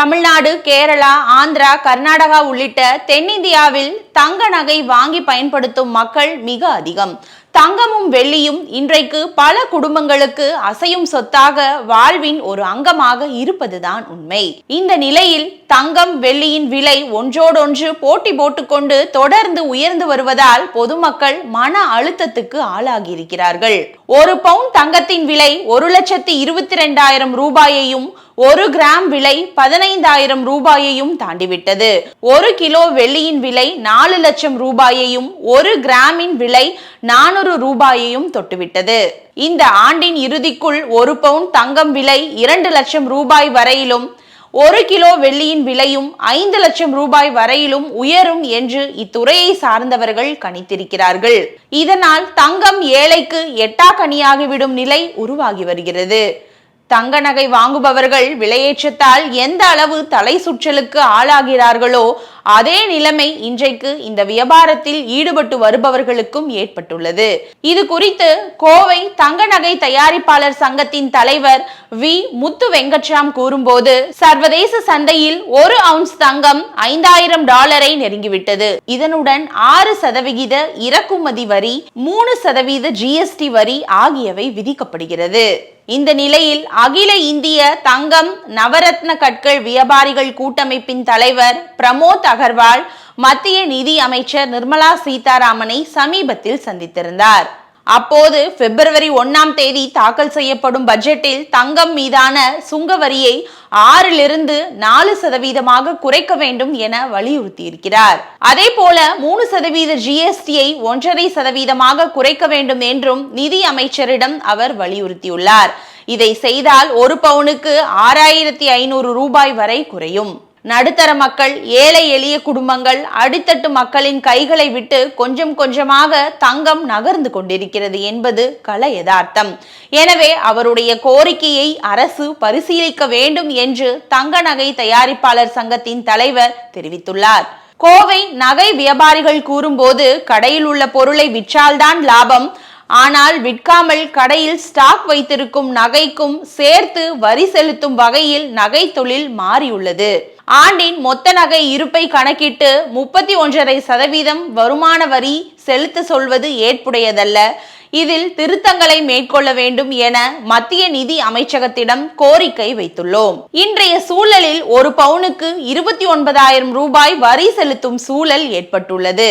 தமிழ்நாடு, கேரளா, ஆந்திரா, கர்நாடகா உள்ளிட்ட தென்னிந்தியாவில் தங்க நகை வாங்கி பயன்படுத்தும் மக்கள் மிக அதிகம். தங்கமும் வெள்ளியும் இன்றைக்கு பல குடும்பங்களுக்கு அசையும் சொத்தாக வாழ்வின் ஒரு அங்கமாக இருப்பதுதான் உண்மை. இந்த நிலையில் தங்கம், வெள்ளியின் விலை ஒன்றோடொன்று போட்டி போட்டுக்கொண்டு தொடர்ந்து உயர்ந்து வருவதால் பொதுமக்கள் மன அழுத்தத்துக்கு ஆளாகி இருக்கிறார்கள். ஒரு பவுன் தங்கத்தின் விலை 1,22,000 ரூபாயையும், 1 கிராம் விலை 15,000 ரூபாயையும் தாண்டிவிட்டது. 1 கிலோ வெள்ளியின் விலை 4 லட்சம் ரூபாயையும், 1 கிராமின் விலை 400 ரூபாயையும் தொட்டுவிட்டது. இந்த ஆண்டின் இறுதிக்குள் 1 பவுன் தங்கம் விலை 2 லட்சம் ரூபாய் வரையிலும், 1 கிலோ வெள்ளியின் விலையும் 5 லட்சம் ரூபாய் வரையிலும் உயரும் என்று இத்துறையை சார்ந்தவர்கள் கணித்திருக்கிறார்கள். இதனால் தங்கம் ஏழைக்கு எட்டாக்கனியாகிவிடும் நிலை உருவாகி வருகிறது. தங்க நகை வாங்குபவர்கள் விலையேற்றத்தால் எந்த அளவு தலை சுற்றலுக்கு ஆளாகிறார்களோ அதே நிலைமை இன்றைக்கு இந்த வியாபாரத்தில் ஈடுபட்டு வருபவர்களுக்கும் ஏற்பட்டுள்ளது. இது குறித்து கோவை தங்க நகை தயாரிப்பாளர் சங்கத்தின் தலைவர் வி. முத்து வெங்கட்ராம் கூறும்போது, சர்வதேச சந்தையில் 1 அவுன்ஸ் தங்கம் $5,000 நெருங்கிவிட்டது. இதனுடன் 6% இறக்குமதி வரி, 3% GST வரி ஆகியவை விதிக்கப்படுகிறது. இந்த நிலையில் அகில இந்திய தங்கம் நவரத்ன கற்கள் வியாபாரிகள் கூட்டமைப்பின் தலைவர் பிரமோத் அகர்வால் மத்திய நிதி அமைச்சர் நிர்மலா சீதாராமனை சமீபத்தில் சந்தித்திருந்தார். அப்போது பிப்ரவரி 1ஆம் தேதி தாக்கல் செய்யப்படும் பட்ஜெட்டில் தங்கம் மீதான சுங்க வரியை 6லிருந்து 4% குறைக்க வேண்டும் என வலியுறுத்தியிருக்கிறார். அதே போல 3% GST-யை 1.5% குறைக்க வேண்டும் என்றும் நிதி அமைச்சரிடம் அவர் வலியுறுத்தியுள்ளார். இதை செய்தால் 1 பவுனுக்கு 6,500 ரூபாய் வரை குறையும். நடுத்தர மக்கள், ஏழை எளிய குடும்பங்கள், அடித்தட்டு மக்களின் கைகளை விட்டு கொஞ்சம் கொஞ்சமாக தங்கம் நகர்ந்து கொண்டிருக்கிறது என்பது கள யதார்த்தம். எனவே அவருடைய கோரிக்கையை அரசு பரிசீலிக்க வேண்டும் என்று தங்க நகை தயாரிப்பாளர் சங்கத்தின் தலைவர் தெரிவித்துள்ளார். கோவை நகை வியாபாரிகள் கூறும்போது, கடையில் உள்ள பொருளை விற்றால்தான் லாபம், ஆனால் விற்காமல் கடையில் ஸ்டாக் வைத்திருக்கும் நகைக்கும் சேர்த்து வரி செலுத்தும் வகையில் நகை தொழில் மாறியுள்ளது. ஆண்டின் மொத்த நகை இருப்பை கணக்கிட்டு 31.5% வருமான வரி செலுத்த சொல்வது ஏற்புடையதல்ல. இதில் திருத்தங்களை மேற்கொள்ள வேண்டும் என மத்திய நிதி அமைச்சகத்திடம் கோரிக்கை வைத்துள்ளோம். இன்றைய சூழலில் 1 பவுனுக்கு 29,000 ரூபாய் வரி செலுத்தும் சூழல் ஏற்பட்டுள்ளது.